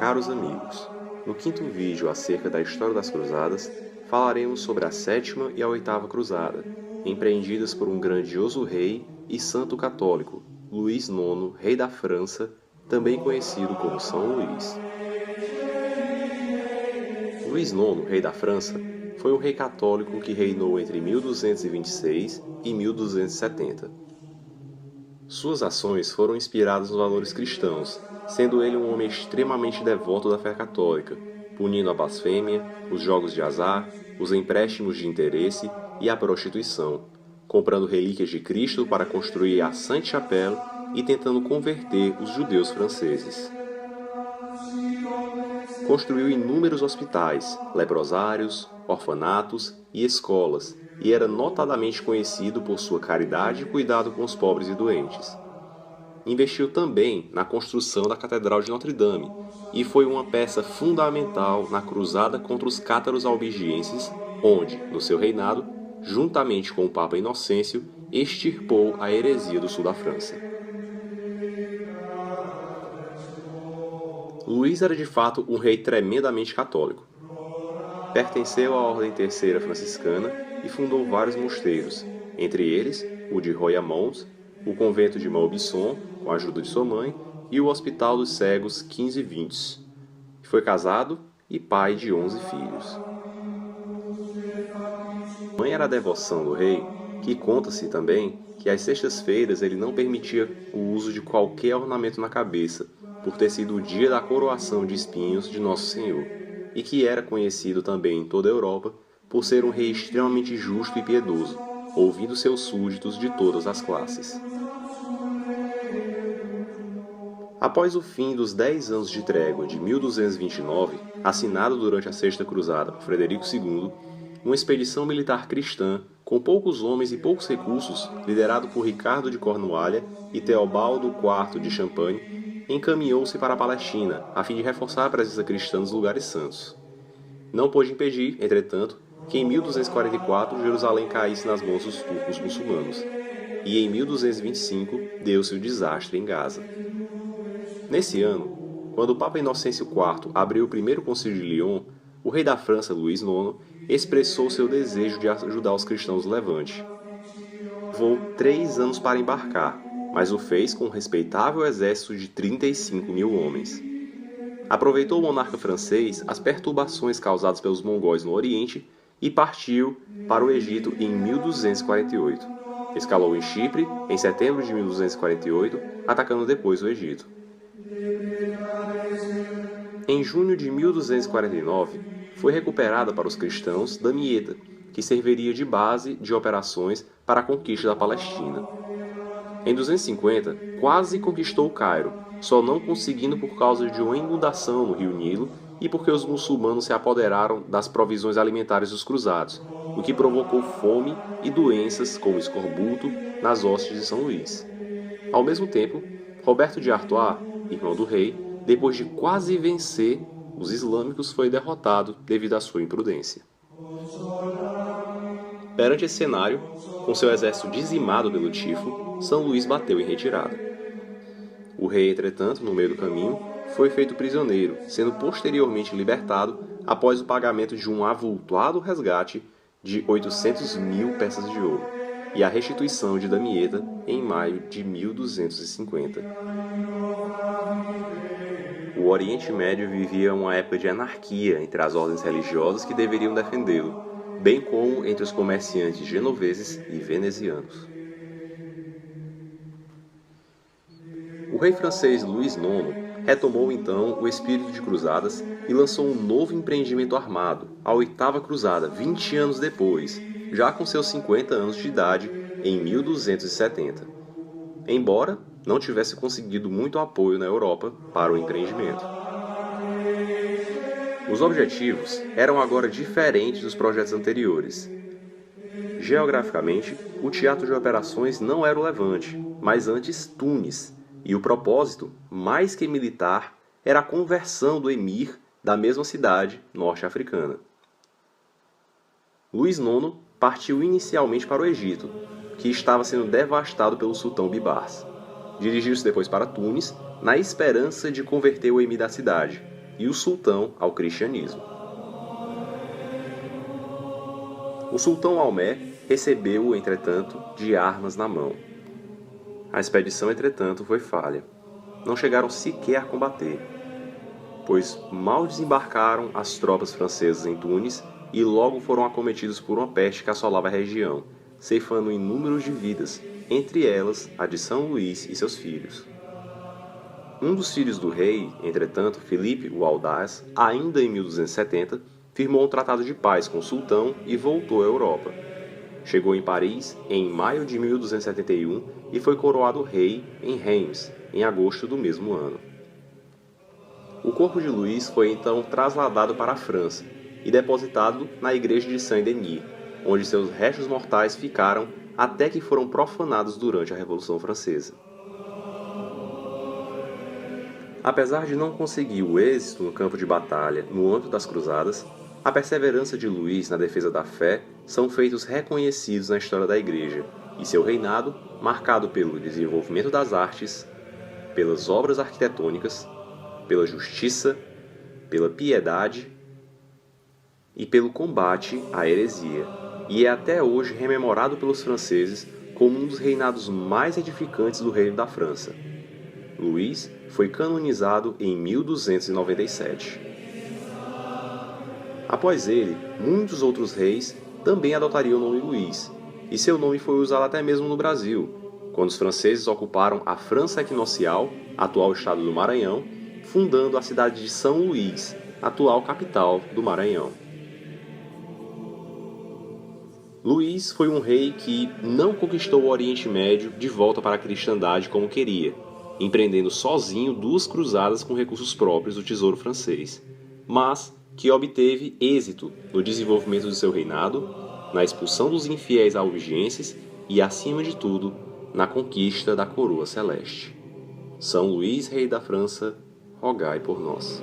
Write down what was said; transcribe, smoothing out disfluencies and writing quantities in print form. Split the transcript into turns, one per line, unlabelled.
Caros amigos, no quinto vídeo acerca da história das cruzadas, falaremos sobre a sétima e a oitava cruzada, empreendidas por um grandioso rei e santo católico, Luís IX, rei da França, também conhecido como São Luís. Luís IX, rei da França, foi um rei católico que reinou entre 1226 e 1270. Suas ações foram inspiradas nos valores cristãos, sendo ele um homem extremamente devoto da fé católica, punindo a blasfêmia, os jogos de azar, os empréstimos de interesse e a prostituição, comprando relíquias de Cristo para construir a Sainte-Chapelle e tentando converter os judeus franceses. Construiu inúmeros hospitais, leprosários, orfanatos e escolas, e era notadamente conhecido por sua caridade e cuidado com os pobres e doentes. Investiu também na construção da Catedral de Notre-Dame e foi uma peça fundamental na cruzada contra os cátaros albigenses, onde, no seu reinado, juntamente com o Papa Inocêncio, extirpou a heresia do sul da França. Luís era de fato um rei tremendamente católico. Pertenceu à Ordem Terceira Franciscana e fundou vários mosteiros, entre eles o de Royaumont, o convento de Maubisson, com a ajuda de sua mãe, e o Hospital dos Cegos 15-20. Foi casado e pai de 11 filhos. Mãe era a devoção do rei, que conta-se também que às sextas-feiras ele não permitia o uso de qualquer ornamento na cabeça, por ter sido o dia da coroação de espinhos de Nosso Senhor, e que era conhecido também em toda a Europa por ser um rei extremamente justo e piedoso, ouvindo seus súditos de todas as classes. Após o fim dos 10 anos de trégua de 1229, assinado durante a Sexta Cruzada por Frederico II, uma expedição militar cristã, com poucos homens e poucos recursos, liderado por Ricardo de Cornualha e Teobaldo IV de Champagne, encaminhou-se para a Palestina, a fim de reforçar a presença cristã nos lugares santos. Não pôde impedir, entretanto, que em 1244 Jerusalém caísse nas mãos dos turcos muçulmanos, e em 1225 deu-se o desastre em Gaza. Nesse ano, quando o Papa Inocêncio IV abriu o primeiro concílio de Lyon, o rei da França, Luís IX, expressou seu desejo de ajudar os cristãos do Levante. Levou 3 anos para embarcar, mas o fez com um respeitável exército de 35 mil homens. Aproveitou o monarca francês as perturbações causadas pelos mongóis no Oriente e partiu para o Egito em 1248. Escalou em Chipre em setembro de 1248, atacando depois o Egito. Em junho de 1249, foi recuperada para os cristãos Damieta, que serviria de base de operações para a conquista da Palestina. Em 250, quase conquistou o Cairo, só não conseguindo por causa de uma inundação no rio Nilo e porque os muçulmanos se apoderaram das provisões alimentares dos cruzados, o que provocou fome e doenças como escorbuto nas hostes de São Luís. Ao mesmo tempo, Roberto de Artois, irmão do rei, depois de quase vencer os islâmicos, foi derrotado devido à sua imprudência. Perante esse cenário, com seu exército dizimado pelo tifo, São Luís bateu em retirada. O rei, entretanto, no meio do caminho, foi feito prisioneiro, sendo posteriormente libertado após o pagamento de um avultado resgate de 800 mil peças de ouro e a restituição de Damieta em maio de 1250. O Oriente Médio vivia uma época de anarquia entre as ordens religiosas que deveriam defendê-lo, bem como entre os comerciantes genoveses e venezianos. O rei francês Luís IX retomou então o espírito de cruzadas e lançou um novo empreendimento armado, a Oitava Cruzada, 20 anos depois, já com seus 50 anos de idade, em 1270. Embora não tivesse conseguido muito apoio na Europa para o empreendimento. Os objetivos eram agora diferentes dos projetos anteriores. Geograficamente, o teatro de operações não era o Levante, mas antes Tunis, e o propósito, mais que militar, era a conversão do emir da mesma cidade norte-africana. Luís IX partiu inicialmente para o Egito, que estava sendo devastado pelo sultão Bibars. Dirigiu-se depois para Tunis, na esperança de converter o emir da cidade, e o sultão ao cristianismo. O sultão Maomé recebeu-o, entretanto, de armas na mão. A expedição, entretanto, foi falha. Não chegaram sequer a combater, pois mal desembarcaram as tropas francesas em Tunis e logo foram acometidos por uma peste que assolava a região, ceifando inúmeros de vidas, entre elas a de São Luís e seus filhos. Um dos filhos do rei, entretanto, Filipe o Audaz, ainda em 1270, firmou um tratado de paz com o sultão e voltou à Europa. Chegou em Paris em maio de 1271 e foi coroado rei em Reims, em agosto do mesmo ano. O corpo de Luís foi então trasladado para a França e depositado na igreja de Saint-Denis, onde seus restos mortais ficaram até que foram profanados durante a Revolução Francesa. Apesar de não conseguir o êxito no campo de batalha no âmbito das Cruzadas, a perseverança de Luís na defesa da fé são feitos reconhecidos na história da Igreja, e seu reinado, marcado pelo desenvolvimento das artes, pelas obras arquitetônicas, pela justiça, pela piedade e pelo combate à heresia, e é até hoje rememorado pelos franceses como um dos reinados mais edificantes do Reino da França. Luís foi canonizado em 1297. Após ele, muitos outros reis também adotariam o nome Luís, e seu nome foi usado até mesmo no Brasil, quando os franceses ocuparam a França Equinocial, atual estado do Maranhão, fundando a cidade de São Luís, atual capital do Maranhão. Luís foi um rei que não conquistou o Oriente Médio de volta para a cristandade como queria, empreendendo sozinho 2 cruzadas com recursos próprios do tesouro francês, mas que obteve êxito no desenvolvimento de seu reinado, na expulsão dos infiéis albigenses e, acima de tudo, na conquista da coroa celeste. São Luís, rei da França, rogai por nós.